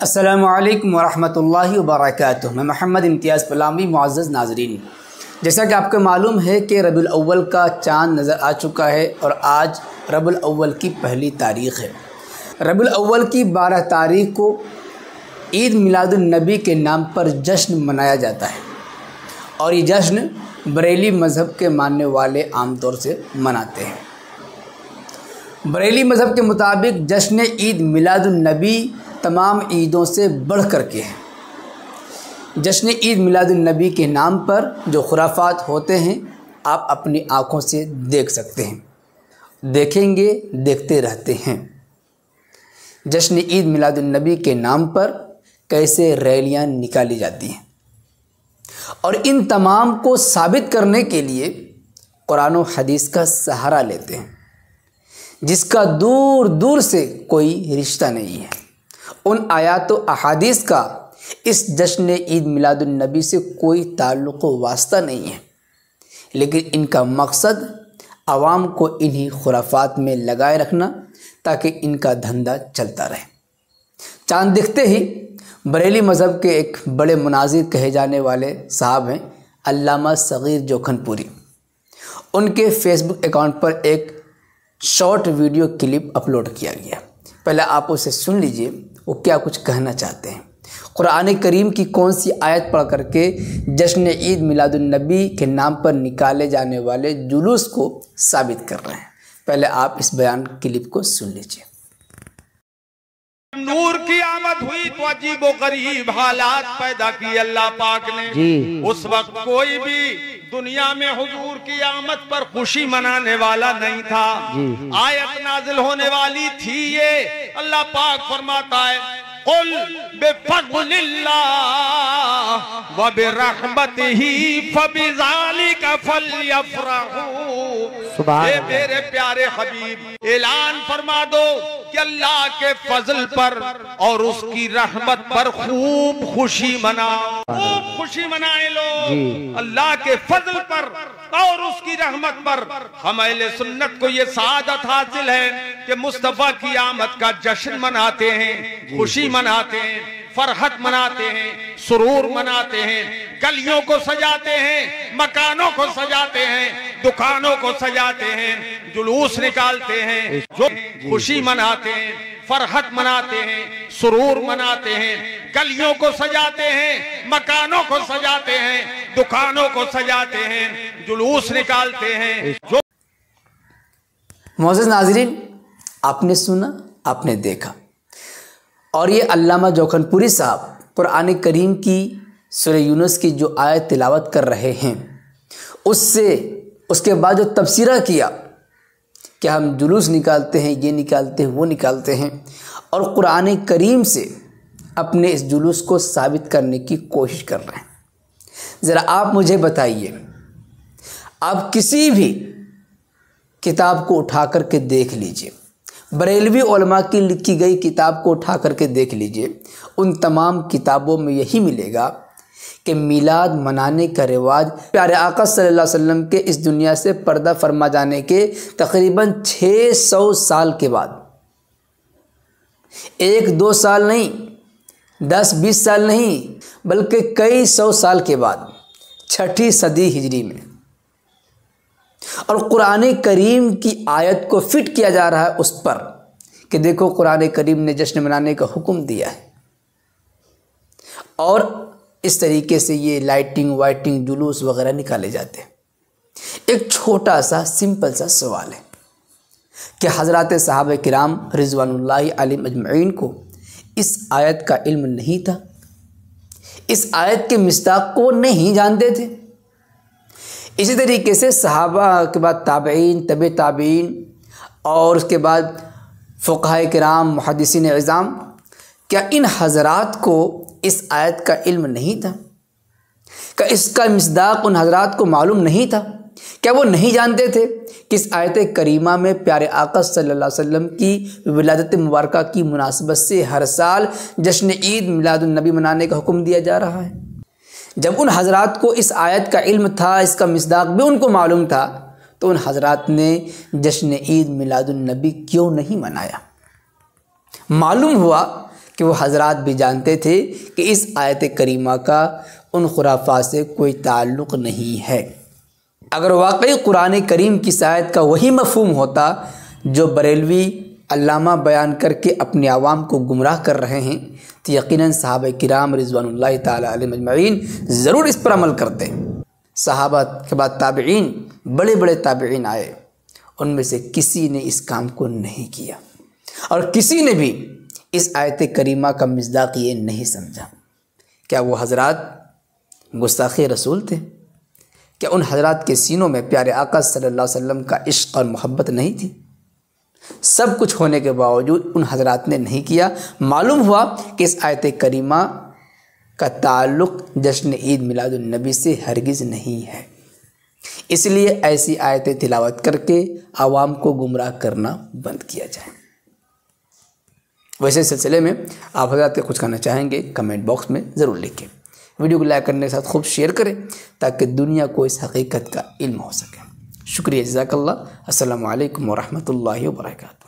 अस्सलामु अलैकुम वरहमतुल्लाहि वबरकातुहू। मैं मोहम्मद इम्तियाज़ पलामी। मुअज़्ज़ज़ नाज़रीन, जैसा कि आपको मालूम है कि रबीउल अव्वल का चाँद नज़र आ चुका है और आज रबीउल अव्वल की पहली तारीख़ है। रबीउल अव्वल की 12 तारीख़ को ईद मिलादुन नबी के नाम पर जश्न मनाया जाता है और ये जश्न बरेली मज़हब के मानने वाले आम तौर से मनाते हैं। बरेली मज़हब के मुताबिक जश्न ईद मिलादुन नबी तमाम ईदों से बढ़ कर के है। जश्न ईद मिलादुन नबी के नाम पर जो खुराफात होते हैं आप अपनी आँखों से देख सकते हैं, देखेंगे, देखते रहते हैं। जश्न ईद मिलादुन नबी के नाम पर कैसे रैलियाँ निकाली जाती हैं और इन तमाम को साबित करने के लिए कुरान और हदीस का सहारा लेते हैं, जिसका दूर दूर से कोई रिश्ता नहीं है। उन आयात व अहादीस का इस जश्न ईद मिलादुन नबी से कोई ताल्लुक़ व वास्ता नहीं है, लेकिन इनका मकसद आवाम को इन्हीं खुराफात में लगाए रखना ताकि इनका धंधा चलता रहे। चाँद दिखते ही बरेली मज़हब के एक बड़े मुनाजिर कहे जाने वाले साहब हैं अल्लामा सग़ीर जोखनपुरी। उनके फेसबुक अकाउंट पर एक शॉर्ट वीडियो क्लिप अपलोड किया गया। पहले आप उसे सुन लीजिए, वो क्या कुछ कहना चाहते हैं। कुरान करीम की कौन सी आयत पढ़ करके जश्न ईद मिलादुन नबी के नाम पर निकाले जाने वाले जुलूस को साबित कर रहे हैं। पहले आप इस बयान क्लिप को सुन लीजिए। नूर की आमद हुई तो अजीब व गरीब हालात पैदा की अल्लाह पाक ने। उस वक्त कोई भी दुनिया में हुजूर की आमद पर खुशी मनाने वाला नहीं था। आयत नाजिल होने वाली थी ये। अल्लाह पाक फरमाता है कुल बिफज़लिल्लाह व बिरहमतिही फबिज़ालिका फलयफ़रहू। ये मेरे प्यारे हबीब ऐलान फरमा दो कि अल्लाह के फजल पर और उसकी रहमत पर खूब खुशी मनाओ, खूब खुशी मनाए लोग। अल्लाह के फजल पर और उसकी रहमत पर हम अहले सुन्नत को ये सादत हासिल है कि मुस्तफा की आमद का जश्न मनाते हैं, खुशी मनाते हैं, फरहत मनाते हैं, सुरूर मनाते हैं, गलियों को सजाते हैं, मकानों को सजाते हैं, दुकानों को सजाते हैं, जुलूस निकालते हैं, जो खुशी मनाते हैं, फरहत मनाते हैं, सुरूर मनाते हैं, गलियों को सजाते हैं, मकानों को सजाते हैं, दुकानों को सजाते हैं, जुलूस निकालते हैं। जो मुअज़्ज़ज़ नाज़रीन, आपने सुना, आपने देखा और ये अल्लामा जोखनपुरी साहब कुरान करीम की सूरह यूनुस की जो आयत तिलावत कर रहे हैं उसके बाद जो तफसीरा किया कि हम जुलूस निकालते हैं, ये निकालते हैं, वो निकालते हैं और कुरान करीम से अपने इस जुलूस को साबित करने की कोशिश कर रहे हैं। ज़रा आप मुझे बताइए, आप किसी भी किताब को उठा कर के देख लीजिए, बरेलवी उलमा की लिखी गई किताब को उठा करके देख लीजिए, उन तमाम किताबों में यही मिलेगा कि मिलाद मनाने का रिवाज प्यारे आका सल्लल्लाहु अलैहि वसल्लम के इस दुनिया से पर्दा फरमा जाने के तकरीबन 600 साल के बाद, 1-2 साल नहीं, 10-20 साल नहीं, बल्कि कई 100 साल के बाद 6ठी सदी हिजरी में, और कुरान करीम की आयत को फिट किया जा रहा है उस पर कि देखो कुरान करीम ने जश्न मनाने का हुक्म दिया है। और इस तरीके से ये लाइटिंग वाइटिंग जुलूस वगैरह निकाले जाते हैं। एक छोटा सा सिंपल सा सवाल है कि हज़रात सहाबा किराम रिज़वानुल्लाहि अलैहिम अजमईन को इस आयत का इल्म नहीं था, इस आयत के मिस्दाक़ को नहीं जानते थे। इसी तरीके से सहाबा के बाद ताबईन, तबे ताबईन और उसके बाद फ़ुक़हा किराम, मुहद्दिसीन इज़ाम, क्या इन हज़रात को इस आयत का इल्म नहीं था? क्या इसका मिस्दाक़ उन हज़रात को मालूम नहीं था? क्या वो नहीं जानते थे कि इस आयत करीमा में प्यारे आका सल्लल्लाहु अलैहि वसल्लम की विलादत मुबारका की मुनासबत से हर साल जश्न ईद मिलादुन नबी मनाने का हुक्म दिया जा रहा है? जब उन हज़रात को इस आयत का इल्म था, इसका मिस्दाक़ भी उनको मालूम था, तो उन हज़रात ने जश्न ईद मिलादुन नबी क्यों नहीं मनाया? मालूम हुआ कि वो हजरात भी जानते थे कि इस आयत करीमा का उन खुराफात से कोई ताल्लुक़ नहीं है। अगर वाकई कुरान करीम की इस आयत का वही मफ़हूम होता जो बरेलवी अल्लामा बयान करके अपने आवाम को गुमराह कर रहे हैं, तो यकीनन सहाबा किराम रिज़वानुल्लाहि ताला अलैहिम अजमईन ज़रूर इस पर अमल करते। सहाबा के बाद ताबिईन, बड़े बड़े ताबिईन आए, उनमें से किसी ने इस काम को नहीं किया और किसी ने भी इस आयत करीमा का मिज़दाक़ ये नहीं समझा। क्या वो हज़रात गुस्ताख़ी रसूल थे? क्या उन हज़रात के सीनों में प्यारे आका सल्लल्लाहु अलैहि वसल्लम का इश्क़ और मोहब्बत नहीं थी? सब कुछ होने के बावजूद उन हज़रात ने नहीं किया। मालूम हुआ कि इस आयत करीमा का ताल्लुक़ जश्न ईद मिलादुन नबी से हरगिज़ नहीं है। इसलिए ऐसी आयतें तिलावत करके आवाम को गुमराह करना बंद किया जाए। वैसे सिलसिले में आप हज़रात कुछ कहना चाहेंगे कमेंट बॉक्स में ज़रूर लिखें। वीडियो को लाइक करने के साथ खूब शेयर करें ताकि दुनिया को इस हकीकत का इल्म हो सके। शुक्रिया, जज़ाकल्लाह। अस्सलामु अलैकुम व रहमतुल्लाहि व बरकातहू।